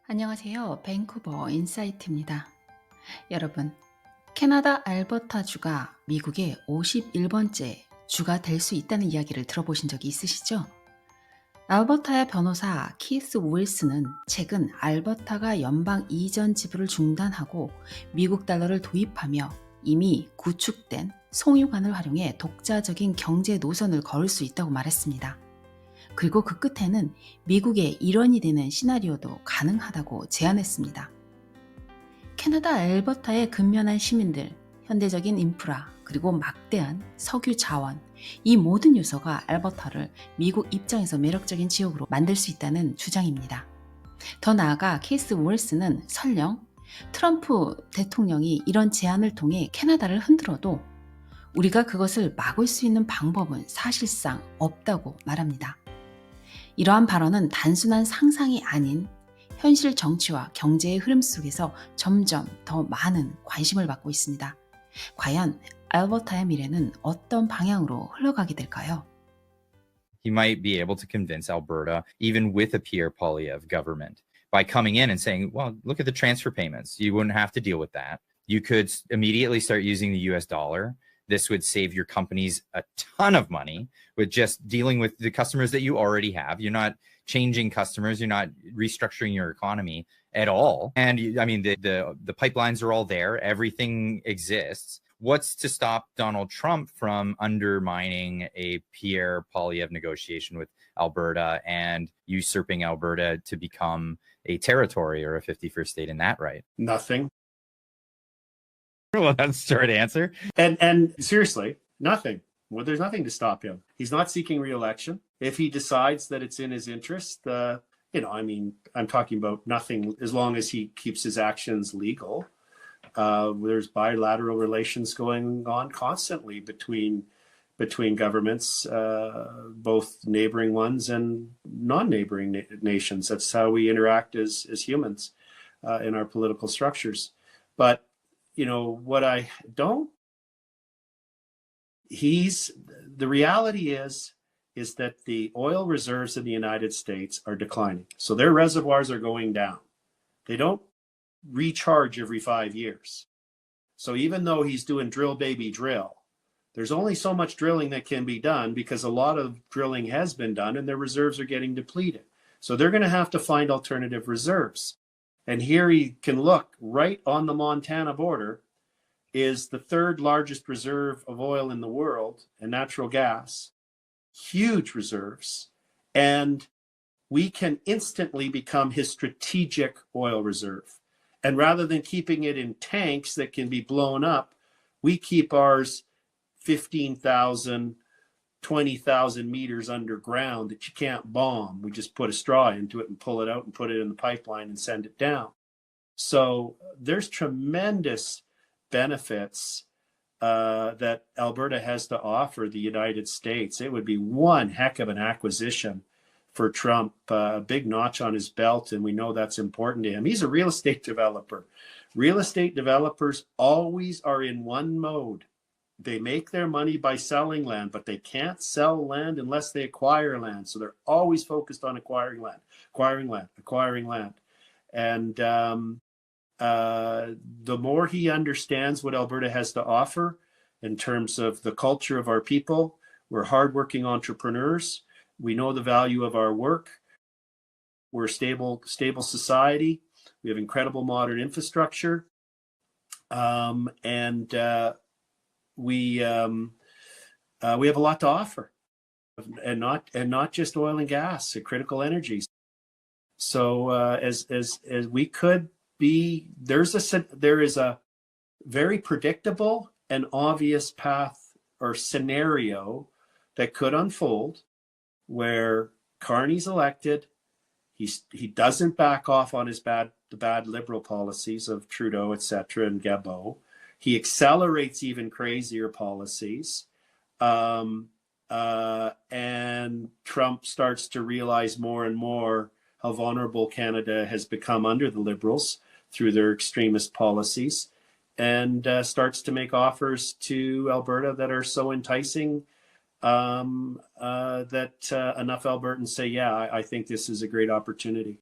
안녕하세요. 밴쿠버 인사이트입니다. 여러분, 캐나다 알버타주가 미국의 51번째 주가 될 수 있다는 이야기를 들어보신 적이 있으시죠? 알버타의 변호사 키스 윌슨은 최근 알버타가 연방 이전 지불을 중단하고 미국 달러를 도입하며 이미 구축된 송유관을 활용해 독자적인 경제 노선을 걸을 수 있다고 말했습니다. 그리고 그 끝에는 미국의 일원이 되는 시나리오도 가능하다고 제안했습니다. 캐나다 알버타에 근면한 시민들, 현대적인 인프라, 그리고 막대한 석유 자원, 이 모든 요소가 알버타를 미국 입장에서 매력적인 지역으로 만들 수 있다는 주장입니다. 더 나아가 케이스 윌슨은 설령 트럼프 대통령이 이런 제안을 통해 캐나다를 흔들어도 우리가 그것을 막을 수 있는 방법은 사실상 없다고 말합니다. 이러한 발언은 단순한 상상이 아닌 현실 정치와 경제의 흐름 속에서 점점 더 많은 관심을 받고 있습니다. 과연 알버타의 미래는 어떤 방향으로 흘러가게 될까요? He might be able to convince Alberta, even with a Pierre Poilievre government, by coming in and saying, well, look at the transfer payments. You wouldn't have to deal with that. You could immediately start using the US dollar. This would save your companies a ton of money with just dealing with the customers that you already have. You're not changing customers. You're not restructuring your economy at all. And I mean, the pipelines are all there. Everything exists. What's to stop Donald Trump from undermining a Pierre Poilievre negotiation with Alberta and usurping Alberta to become a territory or a 51st state in that right? Nothing. Well, that's a short answer. And seriously, nothing. Well, there's nothing to stop him. He's not seeking re-election. If he decides that it's in his interest, I'm talking about nothing as long as he keeps his actions legal. There's bilateral relations going on constantly between governments, both neighboring ones and non-neighboring nations. That's how we interact as humans in our political structures. But what I don't, the reality is that the oil reserves in the United States are declining. So their reservoirs are going down. They don't recharge every 5 years. So even though he's doing drill baby drill, there's only so much drilling that can be done because a lot of drilling has been done and their reserves are getting depleted. So they're going to have to find alternative reserves. And here you can look right on the Montana border is the third largest reserve of oil in the world and natural gas, huge reserves. And we can instantly become his strategic oil reserve. And rather than keeping it in tanks that can be blown up, we keep ours 15,000, 20,000 meters underground that you can't bomb. We just put a straw into it and pull it out and put it in the pipeline and send it down. So there's tremendous benefits that Alberta has to offer the United States. It would be one heck of an acquisition for Trump, a big notch on his belt, and we know that's important to him. He's a real estate developer. Real estate developers always are in one mode. They make their money by selling land, but they can't sell land unless they acquire land. So they're always focused on acquiring land. And the more he understands what Alberta has to offer in terms of the culture of our people, we're hardworking entrepreneurs. We know the value of our work. We're a stable society. We have incredible modern infrastructure. We have a lot to offer, and not just oil and gas, critical energies. So as we could be, there is a very predictable and obvious path or scenario that could unfold where Carney's elected. He doesn't back off on the bad liberal policies of Trudeau, etc., and Guilbeault. He accelerates even crazier policies. And Trump starts to realize more and more how vulnerable Canada has become under the Liberals through their extremist policies, and starts to make offers to Alberta that are so enticing that enough Albertans say, yeah, I think this is a great opportunity.